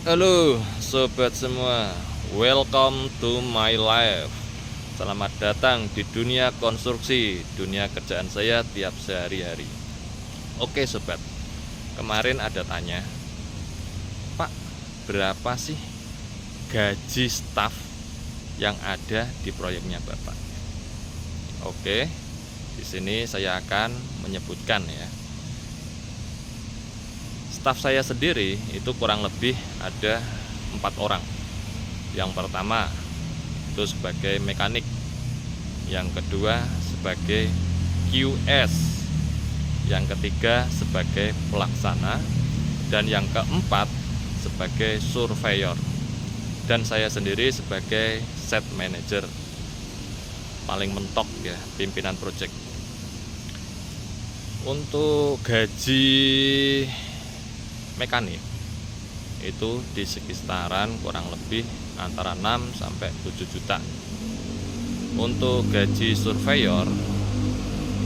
Halo sobat semua, welcome to my life. Selamat datang di dunia konstruksi, dunia kerjaan saya tiap sehari-hari. Oke sobat, kemarin ada tanya, Pak, berapa sih gaji staf yang ada di proyeknya Bapak? Oke, di sini saya akan menyebutkan ya. Staf saya sendiri itu kurang lebih ada 4 orang. Yang pertama itu sebagai mekanik, yang kedua sebagai QS, yang ketiga sebagai pelaksana, dan yang keempat sebagai surveyor, dan saya sendiri sebagai set manager, paling mentok ya, pimpinan project. Untuk gaji mekanik itu di sekitaran kurang lebih antara 6 sampai 7 juta. Untuk gaji surveyor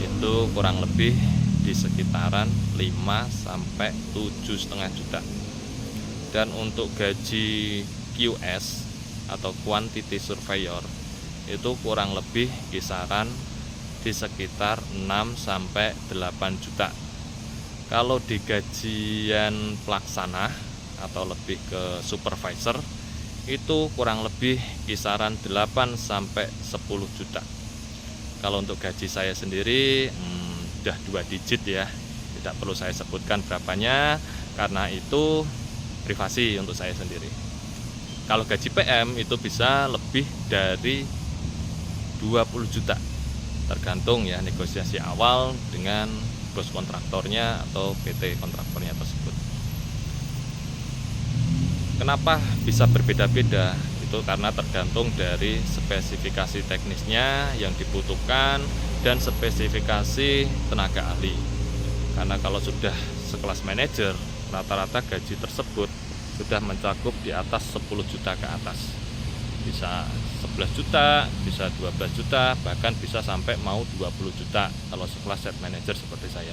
itu kurang lebih di sekitaran 5 sampai 7,5 juta. Dan untuk gaji QS atau quantity surveyor itu kurang lebih kisaran di sekitar 6 sampai 8 juta. Kalau di gajian pelaksana atau lebih ke supervisor itu kurang lebih kisaran 8 sampai 10 juta. Kalau untuk gaji saya sendiri udah 2 digit ya. Tidak perlu saya sebutkan berapanya karena itu privasi untuk saya sendiri. Kalau gaji PM itu bisa lebih dari 20 juta. Tergantung ya negosiasi awal dengan bos kontraktornya atau PT kontraktornya tersebut. Kenapa bisa berbeda-beda? Itu karena tergantung dari spesifikasi teknisnya yang dibutuhkan dan spesifikasi tenaga ahli. Karena kalau sudah sekelas manajer, rata-rata gaji tersebut sudah mencakup di atas 10 juta ke atas. Bisa 11 juta, bisa 12 juta, bahkan bisa sampai mau 20 juta kalau sekelas set manager seperti saya.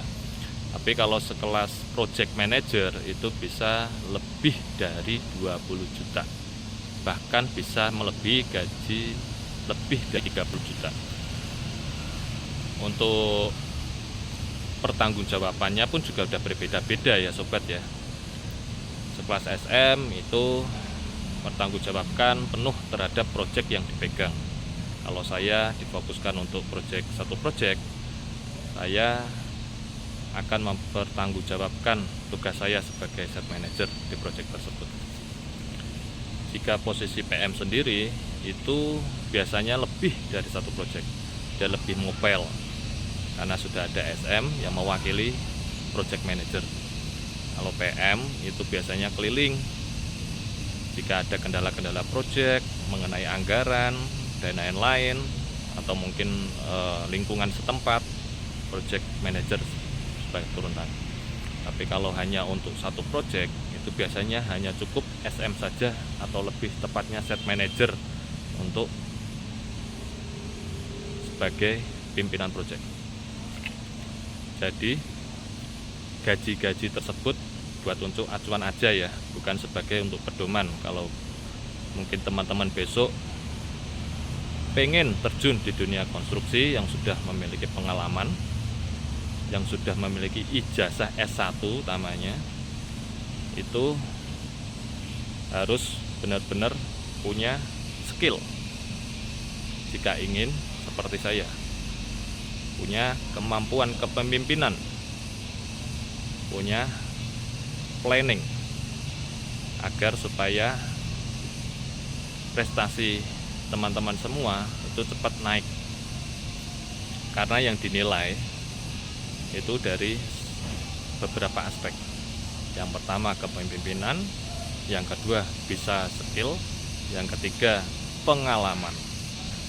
Tapi kalau sekelas project manager itu bisa lebih dari 20 juta. Bahkan bisa melebihi gaji lebih dari 30 juta. Untuk pertanggungjawabannya pun juga sudah berbeda-beda ya sobat ya. Sekelas SM itu bertanggungjawabkan penuh terhadap proyek yang dipegang. Kalau saya difokuskan untuk satu proyek, saya akan mempertanggungjawabkan tugas saya sebagai set manager di proyek tersebut. Jika posisi PM sendiri itu biasanya lebih dari satu proyek, dia lebih mobile karena sudah ada SM yang mewakili project manager. Kalau PM itu biasanya keliling jika ada kendala-kendala proyek mengenai anggaran dan lain-lain, atau mungkin lingkungan setempat, project manager sebagai turunan. Tapi kalau hanya untuk satu proyek itu biasanya hanya cukup SM saja atau lebih tepatnya set manager untuk sebagai pimpinan proyek. Jadi gaji-gaji tersebut buat untuk acuan aja ya, bukan sebagai untuk pedoman. Kalau mungkin teman-teman besok pengen terjun di dunia konstruksi yang sudah memiliki pengalaman, yang sudah memiliki ijazah S1 utamanya, itu harus benar-benar punya skill jika ingin seperti saya, punya kemampuan kepemimpinan, punya planning agar supaya prestasi teman-teman semua itu cepat naik. Karena yang dinilai itu dari beberapa aspek. Yang pertama kepemimpinan, yang kedua bisa skill, yang ketiga pengalaman.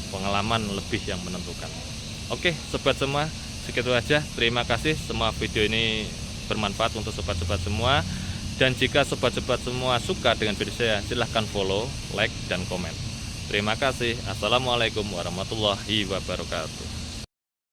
Pengalaman lebih yang menentukan. Oke sobat semua, segitu aja. Terima kasih, semua video ini bermanfaat untuk sobat-sobat semua. Dan jika sobat-sobat semua suka dengan video saya, silahkan follow, like, dan komen. Terima kasih. Assalamualaikum warahmatullahi wabarakatuh.